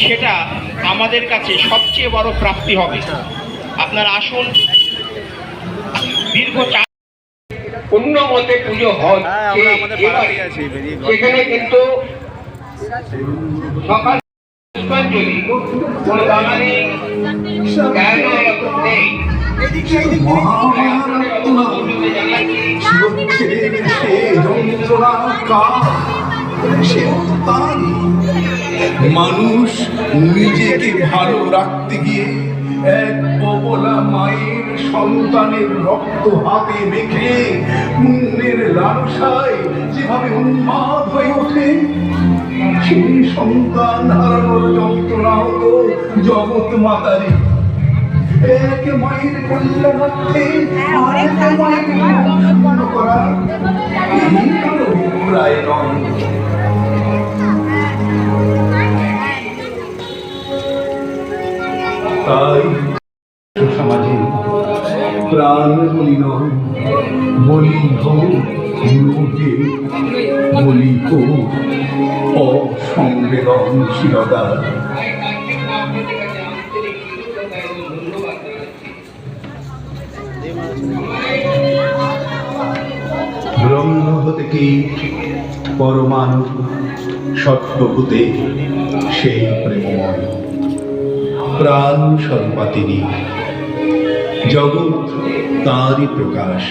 সেটা আমাদের কাছে সবচেয়ে বড় প্রাপ্তি হবে। আপনারা আসুন, দীর্ঘ অন্য মতে পুজো হয় সেখানে কিন্তু সকাল পুষ্পাঞ্জলি কোনো বাঙালি নেই। মানুষ নিজেকে ভালো রাখতে গিয়ে এক অবলা মায়ের সন্তানের রক্ত হাতে মেখে পুণ্যের লালসায় যেভাবে উন্মাদ হয়ে ওঠে, সেই সন্তান হারানোর যন্ত্রণা হতো জগৎ মাতারি। এক মায়ের কল্যাণার্থে আরেক মায়ের সম্পন্ন করা এই কারো প্রায় নয়। তাই সমাজে প্রাণ বলি নয়, বলি হোক লোকে, বলি হোক অসংবেদনশীলতা। ব্রহ্ম হতে কি পরমাণু সত্যভূতে সেই প্রেমময় প্রাণ স্বরূপা তিনি, জগৎ তাঁরই প্রকাশ।